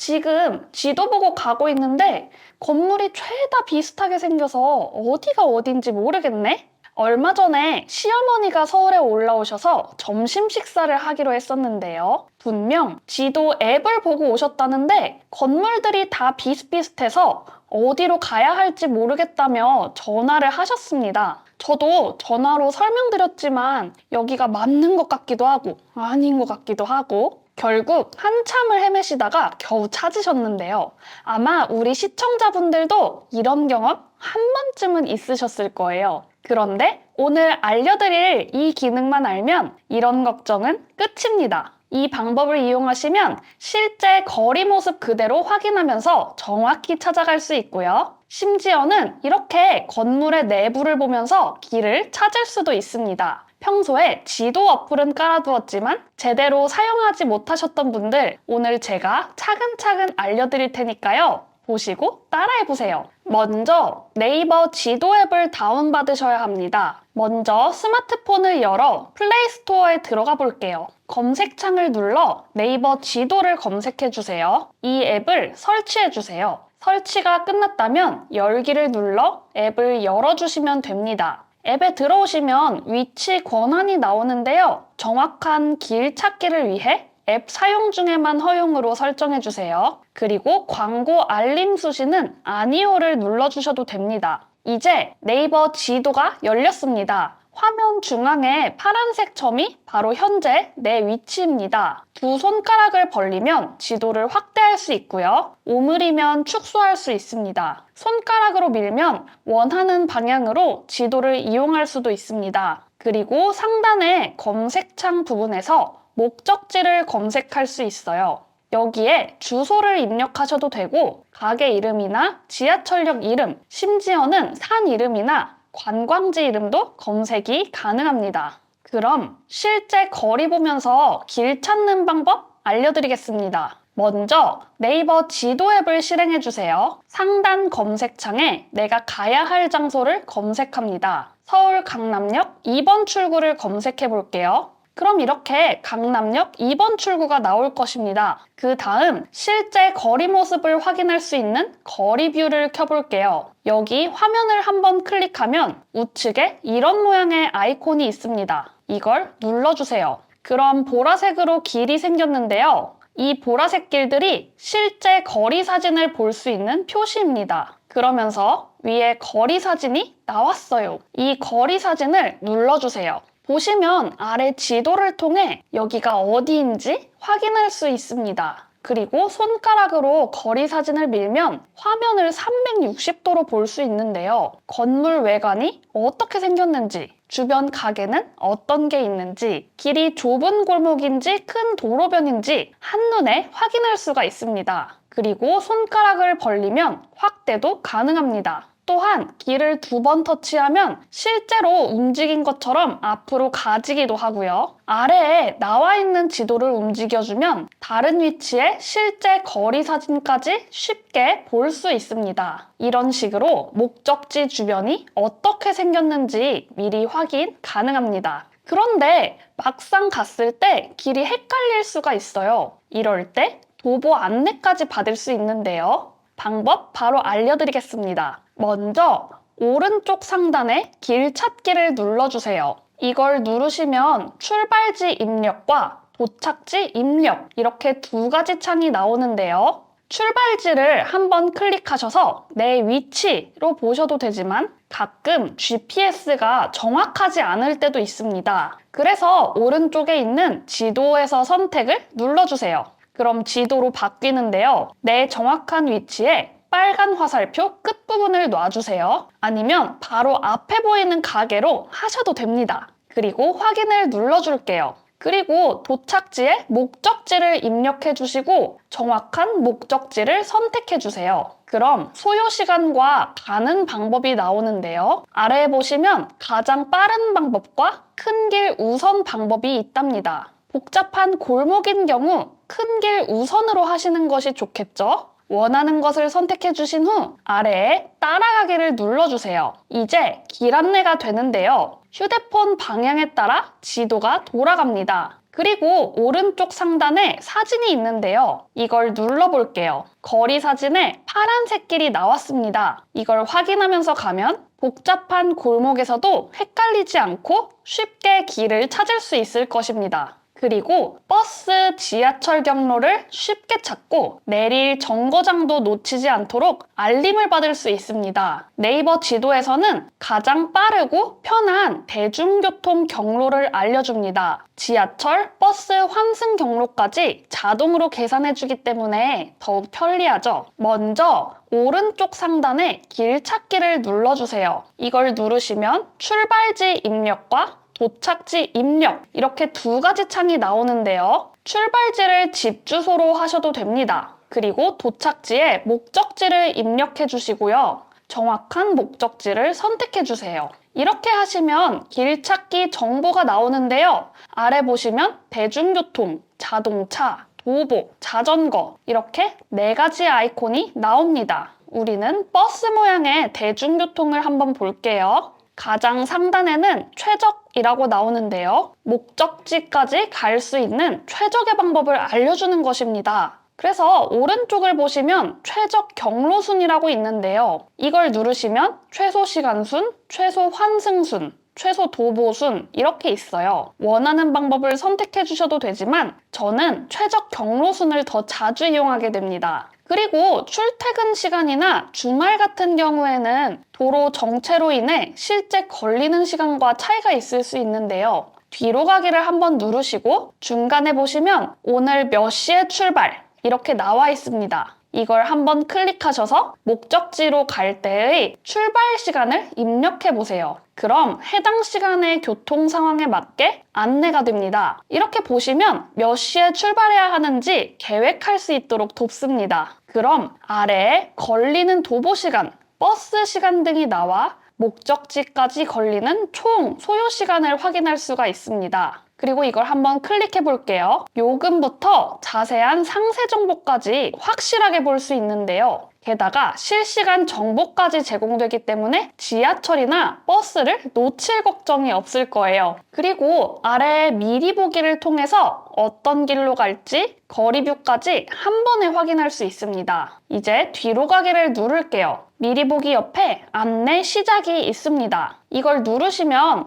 지금 지도 보고 가고 있는데 건물이 죄다 비슷하게 생겨서 어디가 어딘지 모르겠네? 얼마 전에 시어머니가 서울에 올라오셔서 점심 식사를 하기로 했었는데요. 분명 지도 앱을 보고 오셨다는데 건물들이 다 비슷비슷해서 어디로 가야 할지 모르겠다며 전화를 하셨습니다. 저도 전화로 설명드렸지만 여기가 맞는 것 같기도 하고 아닌 것 같기도 하고 결국 한참을 헤매시다가 겨우 찾으셨는데요. 아마 우리 시청자분들도 이런 경험 한 번쯤은 있으셨을 거예요. 그런데 오늘 알려드릴 이 기능만 알면 이런 걱정은 끝입니다. 이 방법을 이용하시면 실제 거리 모습 그대로 확인하면서 정확히 찾아갈 수 있고요. 심지어는 이렇게 건물의 내부를 보면서 길을 찾을 수도 있습니다. 평소에 지도 어플은 깔아두었지만 제대로 사용하지 못하셨던 분들 오늘 제가 차근차근 알려드릴 테니까요. 보시고 따라해보세요. 먼저 네이버 지도 앱을 다운받으셔야 합니다. 먼저 스마트폰을 열어 플레이 스토어에 들어가 볼게요. 검색창을 눌러 네이버 지도를 검색해주세요. 이 앱을 설치해주세요. 설치가 끝났다면 열기를 눌러 앱을 열어주시면 됩니다. 앱에 들어오시면 위치 권한이 나오는데요. 정확한 길 찾기를 위해 앱 사용 중에만 허용으로 설정해주세요. 그리고 광고 알림 수신은 아니오를 눌러주셔도 됩니다. 이제 네이버 지도가 열렸습니다. 화면 중앙에 파란색 점이 바로 현재 내 위치입니다. 두 손가락을 벌리면 지도를 확대할 수 있고요. 오므리면 축소할 수 있습니다. 손가락으로 밀면 원하는 방향으로 지도를 이용할 수도 있습니다. 그리고 상단의 검색창 부분에서 목적지를 검색할 수 있어요. 여기에 주소를 입력하셔도 되고 가게 이름이나 지하철역 이름, 심지어는 산 이름이나 관광지 이름도 검색이 가능합니다. 그럼 실제 거리 보면서 길 찾는 방법 알려드리겠습니다. 먼저 네이버 지도 앱을 실행해주세요. 상단 검색창에 내가 가야 할 장소를 검색합니다. 서울 강남역 2번 출구를 검색해볼게요. 그럼 이렇게 강남역 2번 출구가 나올 것입니다. 그 다음 실제 거리 모습을 확인할 수 있는 거리 뷰를 켜볼게요. 여기 화면을 한번 클릭하면 우측에 이런 모양의 아이콘이 있습니다. 이걸 눌러주세요. 그럼 보라색으로 길이 생겼는데요. 이 보라색 길들이 실제 거리 사진을 볼 수 있는 표시입니다. 그러면서 위에 거리 사진이 나왔어요. 이 거리 사진을 눌러주세요. 보시면 아래 지도를 통해 여기가 어디인지 확인할 수 있습니다. 그리고 손가락으로 거리 사진을 밀면 화면을 360도로 볼 수 있는데요. 건물 외관이 어떻게 생겼는지, 주변 가게는 어떤 게 있는지, 길이 좁은 골목인지 큰 도로변인지 한눈에 확인할 수가 있습니다. 그리고 손가락을 벌리면 확대도 가능합니다. 또한 길을 2번 터치하면 실제로 움직인 것처럼 앞으로 가지기도 하고요. 아래에 나와 있는 지도를 움직여주면 다른 위치의 실제 거리 사진까지 쉽게 볼 수 있습니다. 이런 식으로 목적지 주변이 어떻게 생겼는지 미리 확인 가능합니다. 그런데 막상 갔을 때 길이 헷갈릴 수가 있어요. 이럴 때 도보 안내까지 받을 수 있는데요. 방법 바로 알려드리겠습니다. 먼저 오른쪽 상단에 길 찾기를 눌러주세요. 이걸 누르시면 출발지 입력과 도착지 입력 이렇게 두 가지 창이 나오는데요. 출발지를 한번 클릭하셔서 내 위치로 보셔도 되지만 가끔 GPS가 정확하지 않을 때도 있습니다. 그래서 오른쪽에 있는 지도에서 선택을 눌러주세요. 그럼 지도로 바뀌는데요. 내 정확한 위치에 빨간 화살표 끝부분을 놔주세요. 아니면 바로 앞에 보이는 가게로 하셔도 됩니다. 그리고 확인을 눌러줄게요. 그리고 도착지에 목적지를 입력해 주시고 정확한 목적지를 선택해 주세요. 그럼 소요 시간과 가는 방법이 나오는데요. 아래에 보시면 가장 빠른 방법과 큰 길 우선 방법이 있답니다. 복잡한 골목인 경우 큰 길 우선으로 하시는 것이 좋겠죠? 원하는 것을 선택해 주신 후 아래에 따라가기를 눌러주세요. 이제 길 안내가 되는데요. 휴대폰 방향에 따라 지도가 돌아갑니다. 그리고 오른쪽 상단에 사진이 있는데요. 이걸 눌러볼게요. 거리 사진에 파란색 길이 나왔습니다. 이걸 확인하면서 가면 복잡한 골목에서도 헷갈리지 않고 쉽게 길을 찾을 수 있을 것입니다. 그리고 버스, 지하철 경로를 쉽게 찾고 내릴 정거장도 놓치지 않도록 알림을 받을 수 있습니다. 네이버 지도에서는 가장 빠르고 편한 대중교통 경로를 알려줍니다. 지하철, 버스 환승 경로까지 자동으로 계산해주기 때문에 더욱 편리하죠. 먼저 오른쪽 상단에 길 찾기를 눌러주세요. 이걸 누르시면 출발지 입력과 도착지 입력 이렇게 두 가지 창이 나오는데요. 출발지를 집 주소로 하셔도 됩니다. 그리고 도착지에 목적지를 입력해 주시고요. 정확한 목적지를 선택해 주세요. 이렇게 하시면 길 찾기 정보가 나오는데요. 아래 보시면 대중교통, 자동차, 도보, 자전거 이렇게 4가지 아이콘이 나옵니다. 우리는 버스 모양의 대중교통을 한번 볼게요. 가장 상단에는 최적이라고 나오는데요. 목적지까지 갈 수 있는 최적의 방법을 알려주는 것입니다. 그래서 오른쪽을 보시면 최적 경로순이라고 있는데요. 이걸 누르시면 최소 시간순, 최소 환승순, 최소 도보순 이렇게 있어요. 원하는 방법을 선택해 주셔도 되지만 저는 최적 경로순을 더 자주 이용하게 됩니다. 그리고 출퇴근 시간이나 주말 같은 경우에는 도로 정체로 인해 실제 걸리는 시간과 차이가 있을 수 있는데요. 뒤로 가기를 한번 누르시고 중간에 보시면 오늘 몇 시에 출발 이렇게 나와 있습니다. 이걸 한번 클릭하셔서 목적지로 갈 때의 출발 시간을 입력해 보세요. 그럼 해당 시간의 교통 상황에 맞게 안내가 됩니다. 이렇게 보시면 몇 시에 출발해야 하는지 계획할 수 있도록 돕습니다. 그럼 아래에 걸리는 도보 시간, 버스 시간 등이 나와 목적지까지 걸리는 총 소요 시간을 확인할 수가 있습니다. 그리고 이걸 한번 클릭해 볼게요. 요금부터 자세한 상세 정보까지 확실하게 볼 수 있는데요. 게다가 실시간 정보까지 제공되기 때문에 지하철이나 버스를 놓칠 걱정이 없을 거예요. 그리고 아래 미리 보기를 통해서 어떤 길로 갈지 거리뷰까지 한 번에 확인할 수 있습니다. 이제 뒤로 가기를 누를게요. 미리 보기 옆에 안내 시작이 있습니다. 이걸 누르시면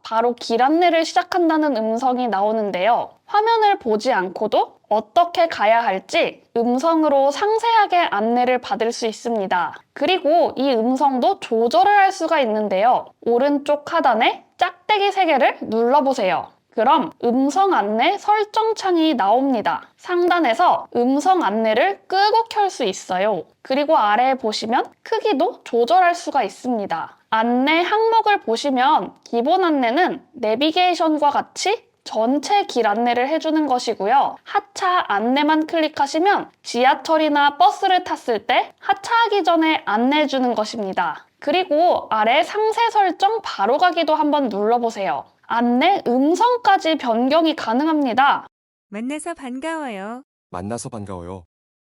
바로 길 안내를 시작한다는 음성이 나오는데요. 화면을 보지 않고도 어떻게 가야 할지 음성으로 상세하게 안내를 받을 수 있습니다. 그리고 이 음성도 조절을 할 수가 있는데요. 오른쪽 하단에 짝대기 3개를 눌러보세요. 그럼 음성 안내 설정 창이 나옵니다. 상단에서 음성 안내를 끄고 켤 수 있어요. 그리고 아래에 보시면 크기도 조절할 수가 있습니다. 안내 항목을 보시면 기본 안내는 내비게이션과 같이 전체 길 안내를 해주는 것이고요. 하차 안내만 클릭하시면 지하철이나 버스를 탔을 때 하차하기 전에 안내해주는 것입니다. 그리고 아래 상세 설정 바로 가기도 한번 눌러보세요. 안내 음성까지 변경이 가능합니다. 만나서 반가워요. 만나서 반가워요.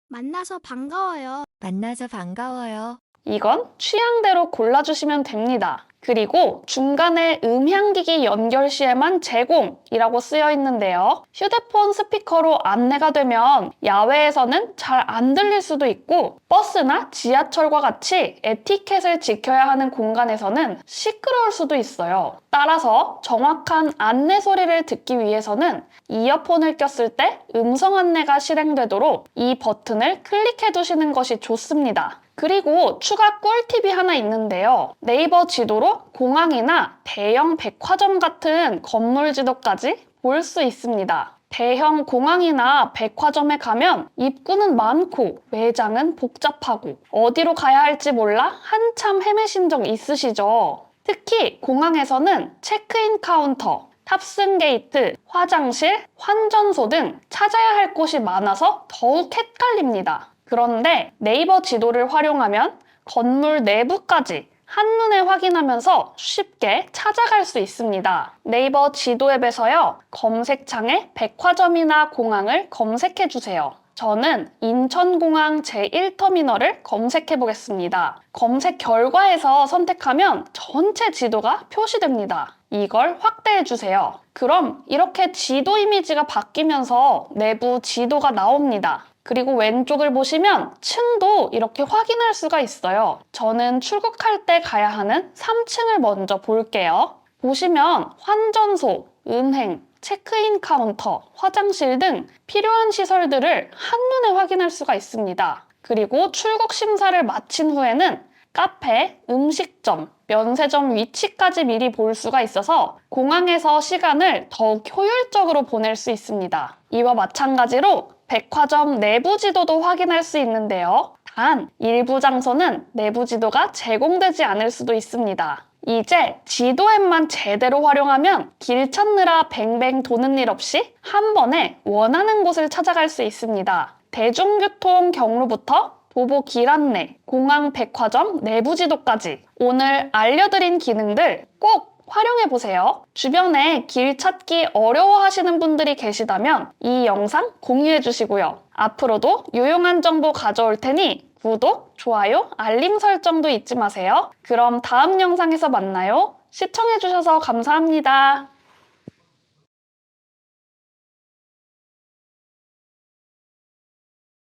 만나서 반가워요. 만나서 반가워요. 이건 취향대로 골라주시면 됩니다. 그리고 중간에 음향기기 연결 시에만 제공이라고 쓰여 있는데요. 휴대폰 스피커로 안내가 되면 야외에서는 잘 안 들릴 수도 있고 버스나 지하철과 같이 에티켓을 지켜야 하는 공간에서는 시끄러울 수도 있어요. 따라서 정확한 안내 소리를 듣기 위해서는 이어폰을 꼈을 때 음성 안내가 실행되도록 이 버튼을 클릭해 두시는 것이 좋습니다. 그리고 추가 꿀팁이 하나 있는데요. 네이버 지도로 공항이나 대형 백화점 같은 건물 지도까지 볼 수 있습니다. 대형 공항이나 백화점에 가면 입구는 많고 매장은 복잡하고 어디로 가야 할지 몰라 한참 헤매신 적 있으시죠? 특히 공항에서는 체크인 카운터, 탑승 게이트, 화장실, 환전소 등 찾아야 할 곳이 많아서 더욱 헷갈립니다. 그런데 네이버 지도를 활용하면 건물 내부까지 한눈에 확인하면서 쉽게 찾아갈 수 있습니다. 네이버 지도 앱에서요. 검색창에 백화점이나 공항을 검색해주세요. 저는 인천공항 제1터미널을 검색해 보겠습니다. 검색 결과에서 선택하면 전체 지도가 표시됩니다. 이걸 확대해 주세요. 그럼 이렇게 지도 이미지가 바뀌면서 내부 지도가 나옵니다. 그리고 왼쪽을 보시면 층도 이렇게 확인할 수가 있어요. 저는 출국할 때 가야 하는 3층을 먼저 볼게요. 보시면 환전소, 은행, 체크인 카운터, 화장실 등 필요한 시설들을 한눈에 확인할 수가 있습니다. 그리고 출국 심사를 마친 후에는 카페, 음식점, 면세점 위치까지 미리 볼 수가 있어서 공항에서 시간을 더욱 효율적으로 보낼 수 있습니다. 이와 마찬가지로 백화점 내부 지도도 확인할 수 있는데요. 단, 일부 장소는 내부 지도가 제공되지 않을 수도 있습니다. 이제 지도 앱만 제대로 활용하면 길 찾느라 뱅뱅 도는 일 없이 한 번에 원하는 곳을 찾아갈 수 있습니다. 대중교통 경로부터 도보 길 안내, 공항 백화점 내부 지도까지 오늘 알려드린 기능들 꼭 활용해보세요. 주변에 길 찾기 어려워하시는 분들이 계시다면 이 영상 공유해주시고요. 앞으로도 유용한 정보 가져올 테니 구독, 좋아요, 알림 설정도 잊지 마세요. 그럼 다음 영상에서 만나요. 시청해주셔서 감사합니다.